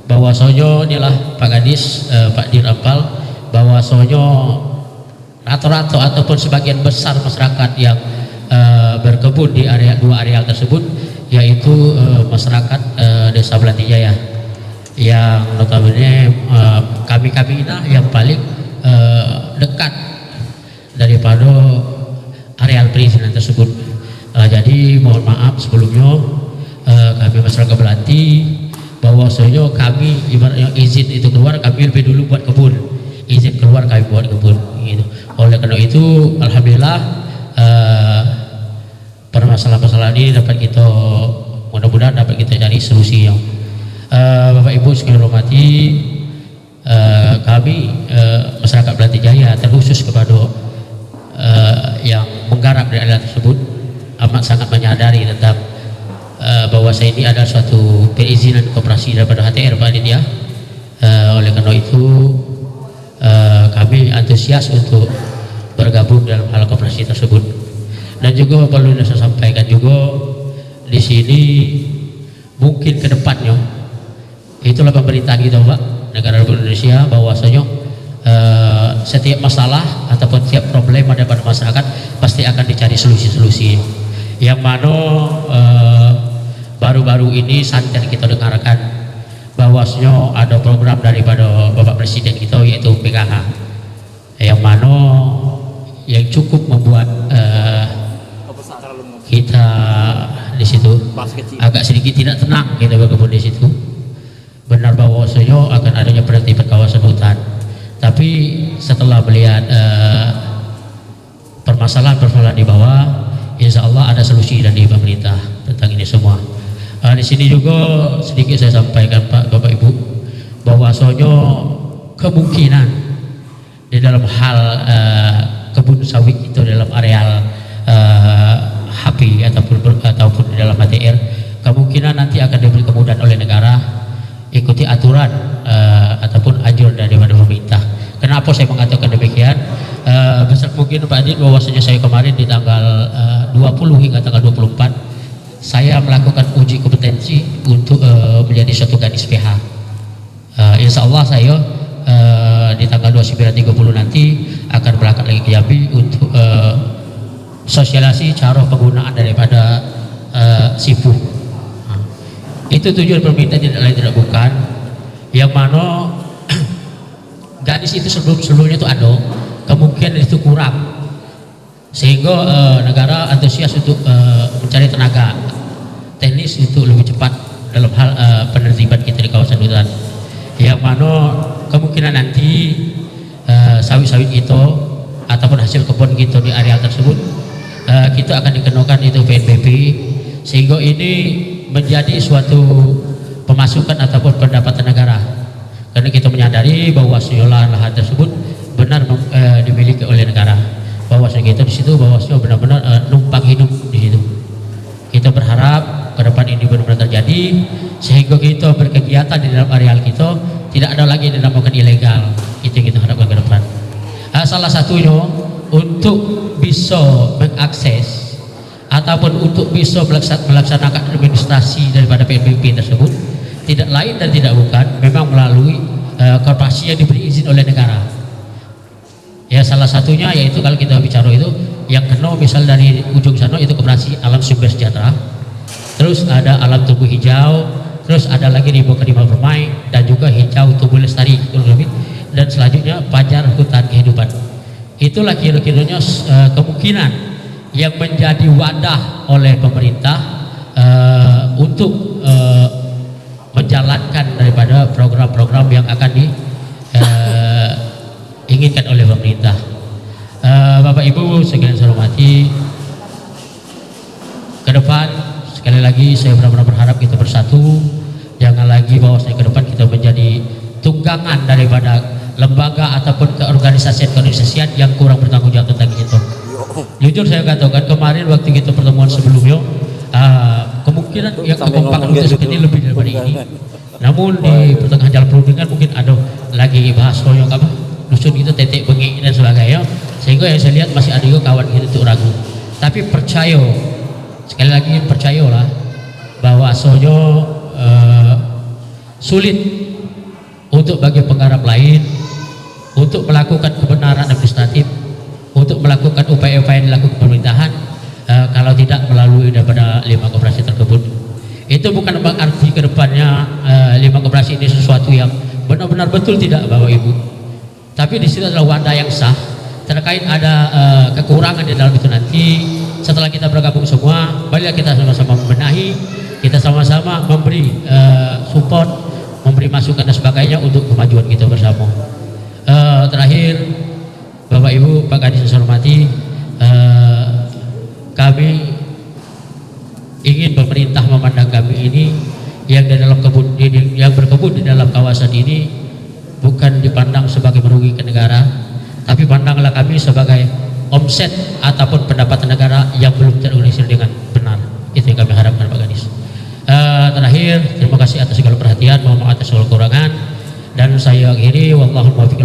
bahwa sonyo inilah Pak Gadis, Pak Dirapal, bahwa sonyo rata-rata ataupun sebagian besar masyarakat yang berkebun di dua area tersebut, yaitu masyarakat Desa Belantijaya, yang notabene kami ini yang paling dekat daripada areal perizinan tersebut. Jadi mohon maaf sebelumnya, kami masyarakat Belanti, bahwasanya kami ibaratnya izin itu keluar, kami lebih dulu buat kebun, izin keluar kami buat kebun gitu. Oleh karena itu alhamdulillah permasalahan-permasalahan ini dapat kita, mudah-mudahan dapat kita cari solusi yang Bapak Ibu sekalian hormati. Kami masyarakat Belantijaya terkhusus kepada yang menggarap di area tersebut amat sangat menyadari tentang bahwa ini adalah suatu perizinan koperasi daripada HTR Pak Aditya. Oleh karena itu kami antusias untuk bergabung dalam hal koperasi tersebut. Dan juga perlu saya sampaikan juga di sini, mungkin ke depannya itulah pemerintah kita Pak, negara Republik Indonesia, bahwasanya setiap masalah ataupun setiap problema daripada masyarakat pasti akan dicari solusi-solusi, yang mana baru-baru ini santer kita dengarkan bahwasanya ada program daripada Bapak Presiden kita, yaitu PKH, yang mana yang cukup membuat kita di situ agak sedikit tidak tenang kita berkebun di situ. Benar bahwasanya akan adanya penertiban kawasan hutan, tapi setelah melihat permasalahan di bawah, insya Allah ada solusi dari pemerintah tentang ini semua. Di sini juga sedikit saya sampaikan Pak, Bapak Ibu, bahwasanya kemungkinan di dalam hal kebun sawit itu dalam areal HP ataupun di dalam HTR, kemungkinan nanti akan diberi kemudahan oleh negara, ikuti aturan ataupun anjuran daripada pemerintah. Kenapa saya mengatakan demikian? Besar mungkin Pak Adit, bahwasanya saya kemarin di tanggal 20 hingga tanggal 24 saya melakukan uji kompetensi untuk menjadi suatu gadis PH. Insya Allah saya di tanggal 29-30 nanti akan berangkat lagi ke Jambi untuk sosialisasi cara penggunaan daripada SIFU. Itu tujuan pemerintah tidak lain tidak bukan, yang mana gadis itu sebelumnya itu ada, kemungkinan itu kurang, sehingga negara antusias untuk mencari tenaga teknis itu lebih cepat dalam hal penertiban kita di kawasan hutan, yang mana kemungkinan nanti sawit-sawit itu ataupun hasil kebun kita di area tersebut kita akan dikenakan itu PNBP, sehingga ini menjadi suatu pemasukan ataupun pendapatan negara, karena kita menyadari bahwa lahan tersebut benar dimiliki oleh negara, bahwa kita di situ bahwasanya benar-benar numpang hidup di situ. Kita berharap ke depan ini benar-benar terjadi, sehingga kita berkegiatan di dalam areal kita tidak ada lagi yang dinamakan ilegal. Itu yang kita harapkan ke depan. Salah satunya untuk bisa mengakses ataupun untuk bisa melaksanakan administrasi daripada PNBP tersebut, tidak lain dan tidak bukan memang melalui koperasi yang diberi izin oleh negara. Ya, salah satunya yaitu kalau kita bicara itu yang kena misal dari ujung sana itu koperasi Alam Sumber Sejahtera, terus ada Alam Tumbuh Hijau, terus ada lagi Rimba Kedima Permai, dan juga Hijau Tumbuh Lestari kurang lebih, dan selanjutnya Pajar Hutan Kehidupan. Itulah kira-kiranya kemungkinan yang menjadi wadah oleh pemerintah untuk menjalankan daripada program-program yang akan diinginkan oleh pemerintah. Bapak Ibu sekalian saya hormati, ke depan sekali lagi saya benar-benar berharap kita bersatu, jangan lagi bahwa ke depan kita menjadi tunggangan daripada lembaga ataupun keorganisasian yang kurang bertanggung jawab tentang itu. Jujur saya katakan kemarin waktu kita pertemuan sebelumnya, kemungkinan yang kekompakan kita seperti lebih daripada ini. Namun di pertengahan jalan perundingan mungkin ada lagi bahas yang apa dusun itu tetek bengi dan sebagainya, sehingga yang saya lihat masih ada juga kawan kita itu ragu. Tapi percaya, sekali lagi percayalah bahwa sojo sulit untuk bagi penggarap lain, untuk melakukan kebenaran administratif, untuk melakukan upaya-upaya yang dilakukan pemerintahan, kalau tidak melalui daripada 5 koperasi tersebut. Itu bukan berarti ke depannya 5 koperasi ini sesuatu yang benar-benar betul, tidak Bapak Ibu. Tapi di situ adalah wadah yang sah. Terkait ada kekurangan di dalam itu nanti, setelah kita bergabung semua, marilah kita sama-sama membenahi, kita sama-sama memberi support, memberi masukan dan sebagainya untuk kemajuan kita bersama. Terakhir, Bapak Ibu, Pak Kadis yang saya hormati, kami ingin pemerintah memandang kami ini yang di dalam kebun, yang berkebun di dalam kawasan ini bukan dipandang sebagai merugikan negara, tapi pandanglah kami sebagai omset ataupun pendapatan negara yang belum terorganisir dengan benar. Itu yang kami harapkan Pak Kadis. Terakhir, terima kasih atas segala perhatian, mohon maaf atas segala kekurangan, dan saya akhiri, wallahul muwaffiq.